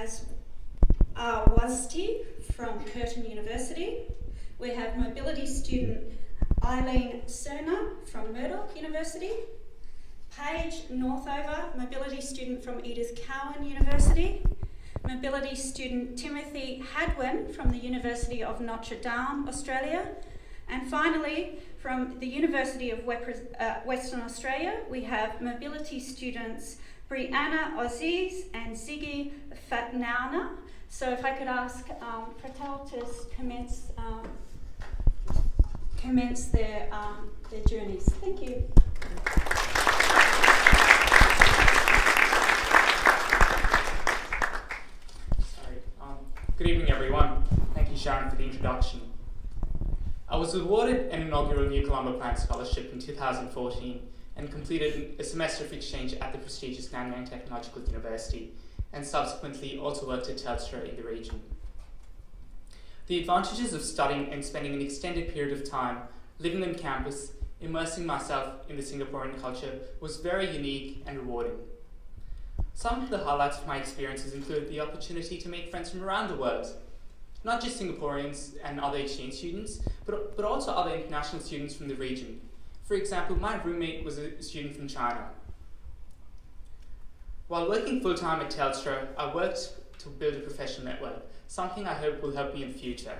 as Wazti from Curtin University. We have mobility student Eileen Cerner from Murdoch University. Paige Northover, mobility student from Edith Cowan University. Mobility student Timothy Hadwin from the University of Notre Dame, Australia. And finally, from the University of Western Australia, we have mobility students Brianna Aziz and Ziggy Fatnauna. So if I could ask Pratal to commence their journeys. Thank you. Good evening, everyone. Thank you, Sharon, for the introduction. I was awarded an inaugural New Colombo Plan scholarship in 2014 and completed a semester of exchange at the prestigious Nanyang Technological University, and subsequently also worked at Telstra in the region. The advantages of studying and spending an extended period of time living on campus, immersing myself in the Singaporean culture, was very unique and rewarding. Some of the highlights of my experiences include the opportunity to make friends from around the world, not just Singaporeans and other exchange students, but also other international students from the region. For example, my roommate was a student from China. While working full-time at Telstra, I worked to build a professional network, something I hope will help me in the future.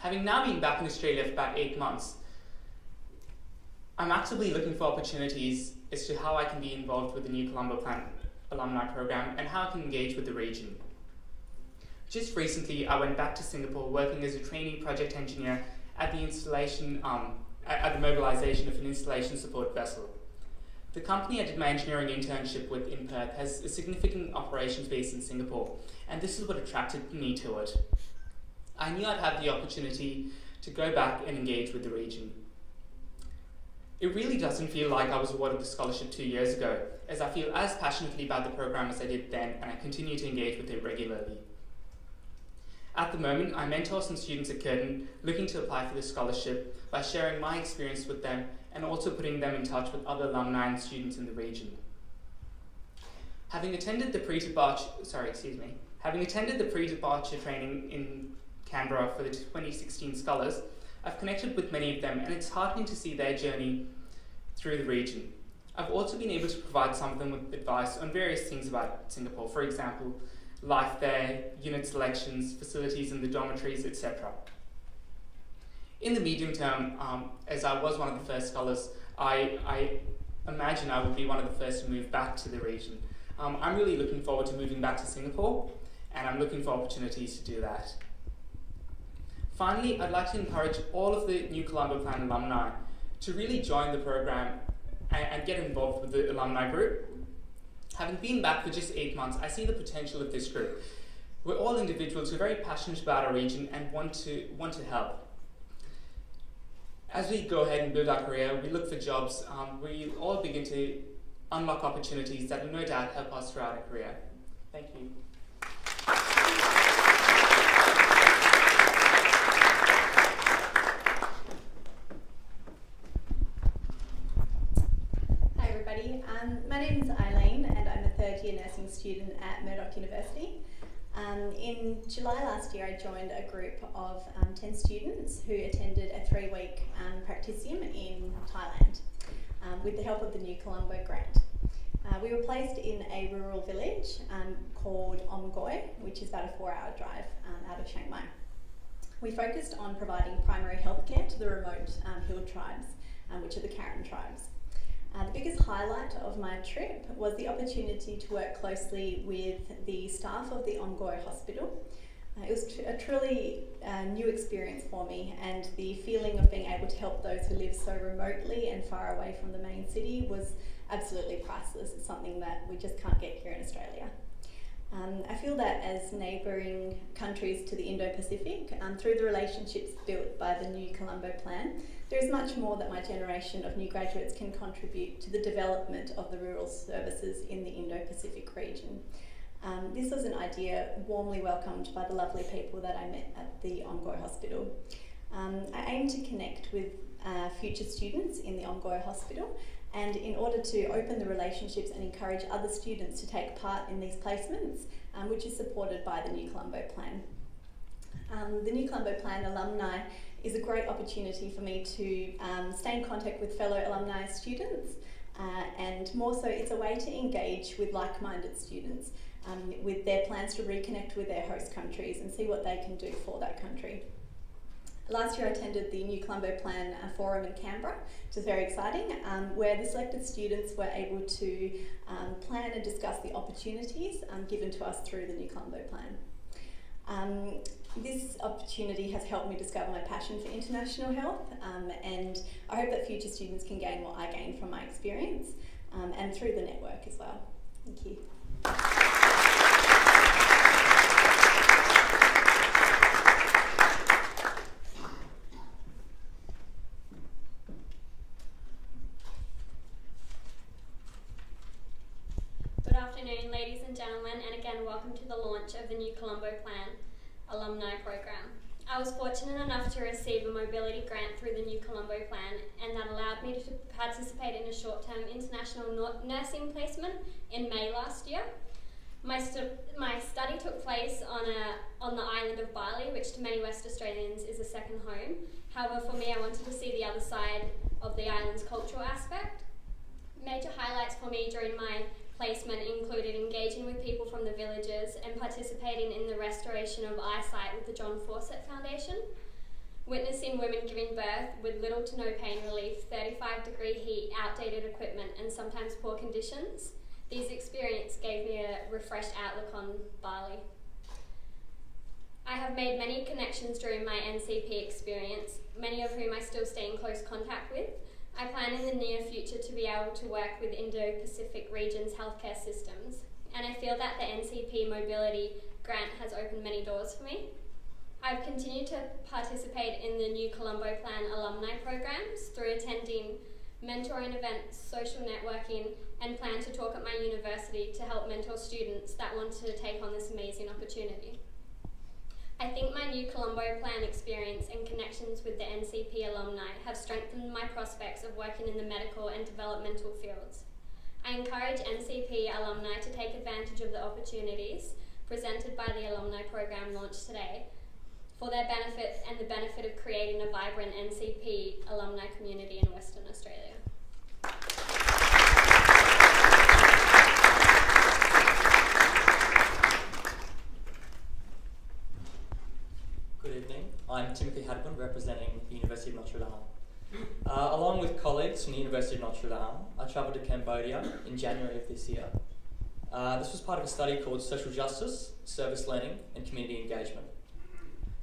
Having now been back in Australia for about 8 months, I'm actively looking for opportunities as to how I can be involved with the New Colombo Plan alumni program and how I can engage with the region. Just recently, I went back to Singapore working as a trainee project engineer at the mobilisation of an installation support vessel. The company I did my engineering internship with in Perth has a significant operations base in Singapore, and this is what attracted me to it. I knew I'd have the opportunity to go back and engage with the region. It really doesn't feel like I was awarded the scholarship 2 years ago, as I feel as passionately about the program as I did then, and I continue to engage with it regularly. At the moment, I mentor some students at Curtin looking to apply for the scholarship by sharing my experience with them and also putting them in touch with other alumni and students in the region. Having attended the pre-departure training in Canberra for the 2016 scholars, I've connected with many of them, and it's heartening to see their journey through the region. I've also been able to provide some of them with advice on various things about Singapore, for example, life there, unit selections, facilities in the dormitories, etc. In the medium term, as I was one of the first scholars, I imagine I will be one of the first to move back to the region. I'm really looking forward to moving back to Singapore, and I'm looking for opportunities to do that. Finally, I'd like to encourage all of the New Colombo Plan alumni to really join the program and get involved with the alumni group. Having been back for just 8 months, I see the potential of this group. We're all individuals who are very passionate about our region and want to help. As we go ahead and build our career, we look for jobs, we all begin to unlock opportunities that will no doubt help us throughout our career. Thank you. My name is Eileen, and I'm a third-year nursing student at Murdoch University. In July last year, I joined a group of 10 students who attended a 3-week practisium in Thailand with the help of the New Colombo grant. We were placed in a rural village called Omgoi, which is about a 4-hour drive out of Chiang Mai. We focused on providing primary healthcare to the remote hill tribes, which are the Karen tribes. The biggest highlight of my trip was the opportunity to work closely with the staff of the Omgoi hospital. It was a truly new experience for me, and the feeling of being able to help those who live so remotely and far away from the main city was absolutely priceless. It's something that we just can't get here in Australia. I feel that as neighbouring countries to the Indo-Pacific, through the relationships built by the New Colombo Plan, there is much more that my generation of new graduates can contribute to the development of the rural services in the Indo-Pacific region. This was an idea warmly welcomed by the lovely people that I met at the Omgoi Hospital. I aim to connect with future students in the Omgoi Hospital And in order to open the relationships and encourage other students to take part in these placements, which is supported by the New Colombo Plan. The New Colombo Plan Alumni is a great opportunity for me to stay in contact with fellow alumni students, and more so it's a way to engage with like-minded students with their plans to reconnect with their host countries and see what they can do for that country. Last year I attended the New Colombo Plan Forum in Canberra, which was very exciting, where the selected students were able to plan and discuss the opportunities given to us through the New Colombo Plan. This opportunity has helped me discover my passion for international health, and I hope that future students can gain what I gained from my experience and through the network as well. Thank you. Good afternoon, ladies and gentlemen, and again welcome to the launch of the New Colombo Plan Alumni Program. I was fortunate enough to receive a mobility grant through the New Colombo Plan, and that allowed me to participate in a short-term international nursing placement in May last year. My study took place on the island of Bali, which to many West Australians is a second home. However, for me, I wanted to see the other side of the island's cultural aspect. Major highlights for me during my placement included engaging with people from the villages and participating in the restoration of eyesight with the John Fawcett Foundation, witnessing women giving birth with little to no pain relief, 35-degree heat, outdated equipment, and sometimes poor conditions. These experiences gave me a refreshed outlook on Bali. I have made many connections during my NCP experience, many of whom I still stay in close contact with. I plan in the near future to be able to work with Indo-Pacific region's healthcare systems, and I feel that the NCP Mobility Grant has opened many doors for me. I've continued to participate in the New Colombo Plan alumni programs through attending mentoring events, social networking, and plan to talk at my university to help mentor students that want to take on this amazing opportunity. I think my New Colombo Plan experience and connections with the NCP alumni have strengthened my prospects of working in the medical and developmental fields. I encourage NCP alumni to take advantage of the opportunities presented by the alumni program launched today for their benefit and the benefit of creating a vibrant NCP alumni community in Western Australia. Good evening. I'm Timothy Hadman, representing the University of Notre Dame. Along with colleagues from the University of Notre Dame, I travelled to Cambodia in January of this year. This was part of a study called Social Justice, Service Learning and Community Engagement.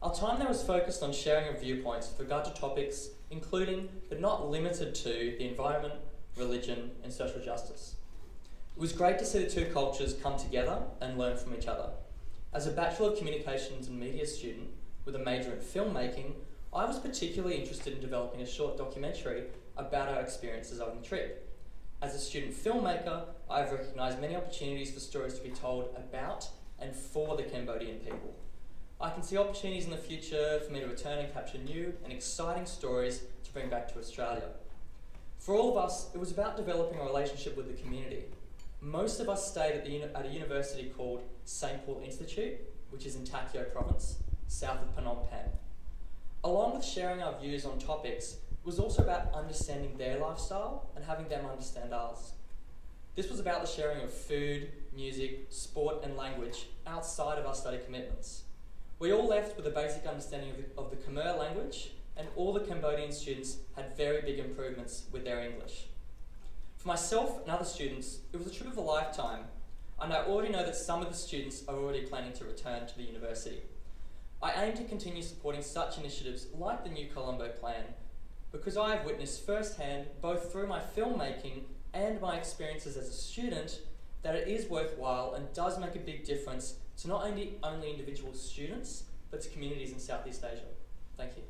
Our time there was focused on sharing of viewpoints with regard to topics including, but not limited to, the environment, religion and social justice. It was great to see the two cultures come together and learn from each other. As a Bachelor of Communications and Media student with a major in filmmaking, I was particularly interested in developing a short documentary about our experiences on the trip. As a student filmmaker, I've recognised many opportunities for stories to be told about and for the Cambodian people. I can see opportunities in the future for me to return and capture new and exciting stories to bring back to Australia. For all of us, it was about developing a relationship with the community. Most of us stayed at a university called St. Paul Institute, which is in Takeo Province, south of Phnom Penh. Along with sharing our views on topics, it was also about understanding their lifestyle and having them understand ours. This was about the sharing of food, music, sport and language outside of our study commitments. We all left with a basic understanding of the Khmer language, and all the Cambodian students had very big improvements with their English. For myself and other students, it was a trip of a lifetime, and I already know that some of the students are already planning to return to the university. I aim to continue supporting such initiatives like the New Colombo Plan because I have witnessed firsthand, both through my filmmaking and my experiences as a student, that it is worthwhile and does make a big difference to not only individual students, but to communities in Southeast Asia. Thank you.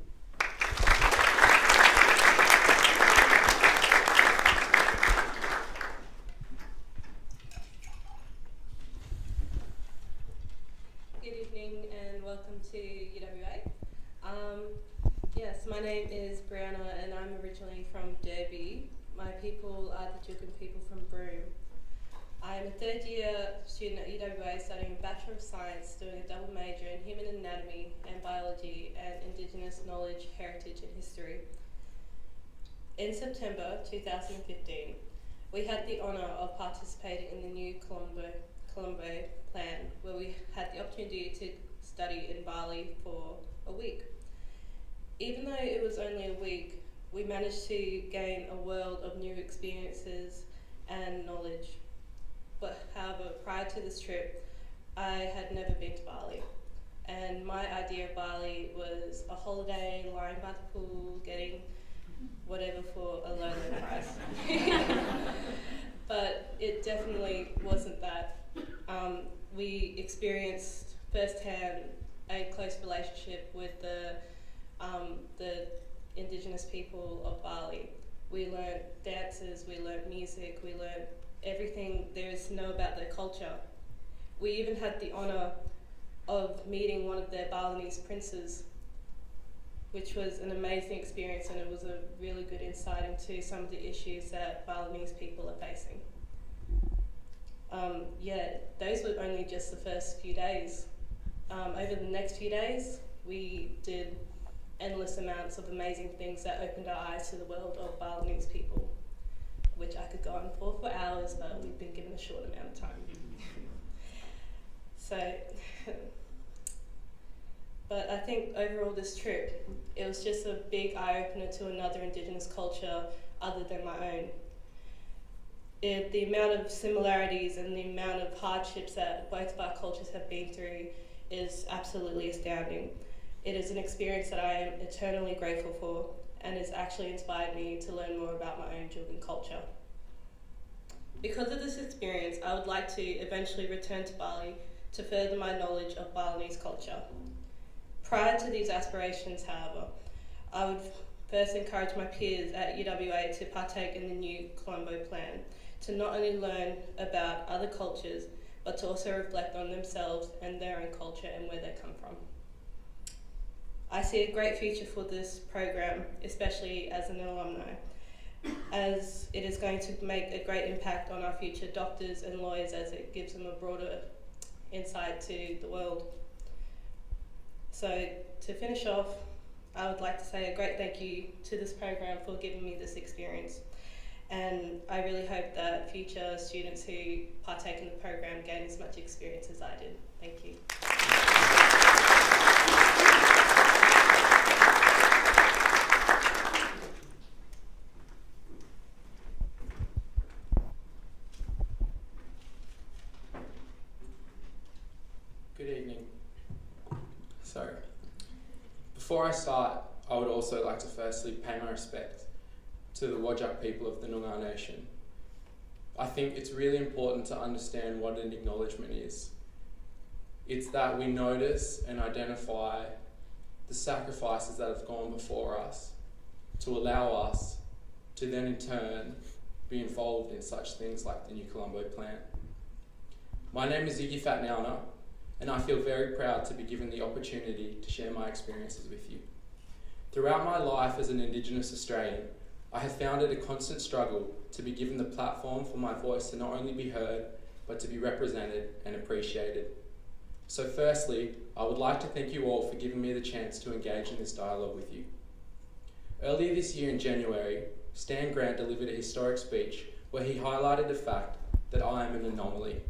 Good evening and welcome to UWA. Yes, my name is Brianna and I'm originally from Derby. my people are the Jukan people from Broome. I am a third year student at UWA studying a Bachelor of Science, doing a double major in Human Anatomy and Biology and Indigenous Knowledge, Heritage and History. In September 2015, we had the honour of participating in the new Colombo Plan, where we had the opportunity to study in Bali for a week. Even though it was only a week, we managed to gain a world of new experiences and knowledge. But however, prior to this trip, I had never been to Bali. And my idea of Bali was a holiday, lying by the pool, getting whatever for a low, low price. But it definitely wasn't that. We experienced firsthand a close relationship with the Indigenous people of Bali. We learned dances, we learned music, we learned everything there is to know about their culture. We even had the honour of meeting one of their Balinese princes, which was an amazing experience, and it was a really good insight into some of the issues that Balinese people are facing. Those were only just the first few days. Over the next few days, we did endless amounts of amazing things that opened our eyes to the world of Balinese people, which I could go on for hours, but we've been given a short amount of time. But I think overall this trip, it was just a big eye-opener to another Indigenous culture other than my own. The amount of similarities and the amount of hardships that both of our cultures have been through is absolutely astounding. It is an experience that I am eternally grateful for, and has actually inspired me to learn more about my own Jukan culture. Because of this experience, I would like to eventually return to Bali to further my knowledge of Balinese culture. Prior to these aspirations, however, I would first encourage my peers at UWA to partake in the new Colombo Plan, to not only learn about other cultures, but to also reflect on themselves and their own culture and where they come from. I see a great future for this program, especially as an alumni, as it is going to make a great impact on our future doctors and lawyers, as it gives them a broader insight to the world. So to finish off, I would like to say a great thank you to this program for giving me this experience. And I really hope that future students who partake in the program gain as much experience as I did. Thank you. Good evening. So, before I start, I would also like to firstly pay my respect to the Whadjuk people of the Noongar Nation. I think it's really important to understand what an acknowledgement is. It's that we notice and identify the sacrifices that have gone before us to allow us to then in turn be involved in such things like the new Colombo Plan. My name is Iggy Fatnauna, and I feel very proud to be given the opportunity to share my experiences with you. Throughout my life as an Indigenous Australian, I have found it a constant struggle to be given the platform for my voice to not only be heard, but to be represented and appreciated. So firstly, I would like to thank you all for giving me the chance to engage in this dialogue with you. Earlier this year in January, Stan Grant delivered a historic speech where he highlighted the fact that I am an anomaly.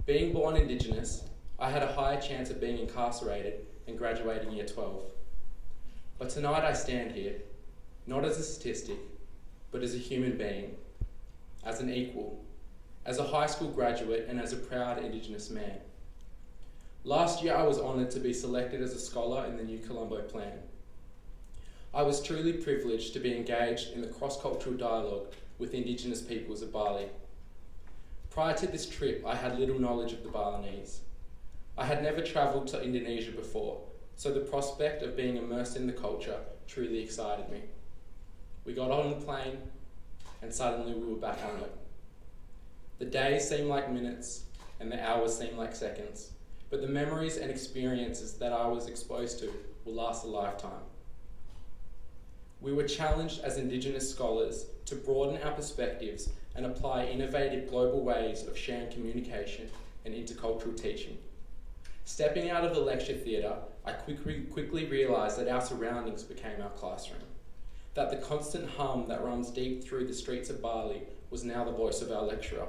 Being born Indigenous, I had a higher chance of being incarcerated and graduating year 12. But tonight I stand here, not as a statistic, but as a human being, as an equal, as a high school graduate and as a proud Indigenous man. Last year I was honoured to be selected as a scholar in the new Colombo Plan. I was truly privileged to be engaged in the cross-cultural dialogue with Indigenous peoples of Bali. Prior to this trip, I had little knowledge of the Balinese. I had never travelled to Indonesia before, so the prospect of being immersed in the culture truly excited me. We got on the plane, and suddenly we were back on it. The days seemed like minutes, and the hours seemed like seconds, but the memories and experiences that I was exposed to will last a lifetime. We were challenged as Indigenous scholars to broaden our perspectives and apply innovative global ways of sharing communication and intercultural teaching. Stepping out of the lecture theatre, I quickly realised that our surroundings became our classroom, that the constant hum that runs deep through the streets of Bali was now the voice of our lecturer.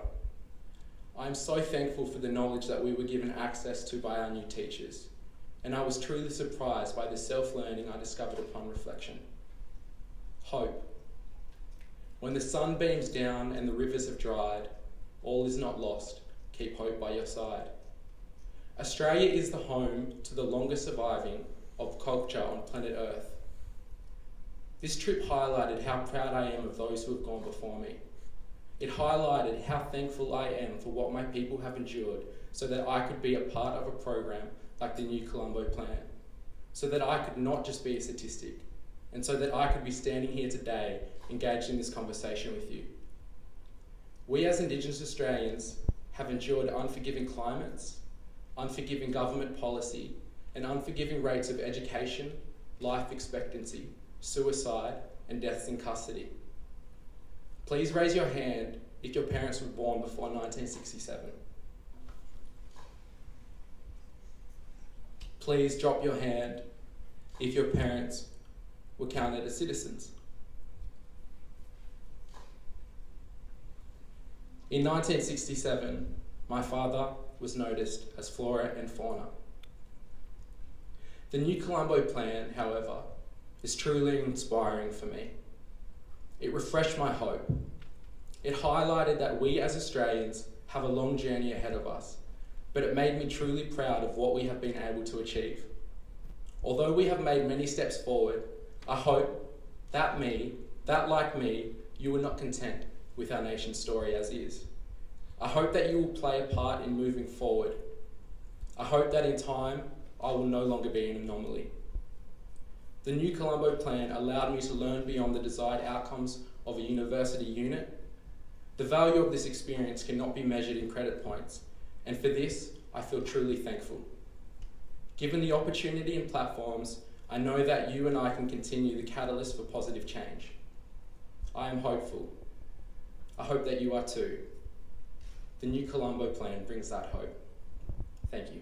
I am so thankful for the knowledge that we were given access to by our new teachers, and I was truly surprised by the self-learning I discovered upon reflection. Hope. When the sun beams down and the rivers have dried, all is not lost. Keep hope by your side. Australia is the home to the longest surviving of culture on planet Earth. This trip highlighted how proud I am of those who have gone before me. It highlighted how thankful I am for what my people have endured so that I could be a part of a program like the new Colombo Plan, so that I could not just be a statistic, and so that I could be standing here today engaged in this conversation with you. We as Indigenous Australians have endured unforgiving climates, unforgiving government policy, and unforgiving rates of education, life expectancy, suicide, and deaths in custody. Please raise your hand if your parents were born before 1967. Please drop your hand if your parents were counted as citizens. In 1967, my father was noticed as flora and fauna. The new Colombo Plan, however, is truly inspiring for me. It refreshed my hope. It highlighted that we as Australians have a long journey ahead of us, but it made me truly proud of what we have been able to achieve. Although we have made many steps forward, I hope that like me, you are not content with our nation's story as is. I hope that you will play a part in moving forward. I hope that in time, I will no longer be an anomaly. The new Colombo Plan allowed me to learn beyond the desired outcomes of a university unit. The value of this experience cannot be measured in credit points, and for this, I feel truly thankful. Given the opportunity and platforms, I know that you and I can continue the catalyst for positive change. I am hopeful. I hope that you are too. The new Colombo Plan brings that hope. Thank you.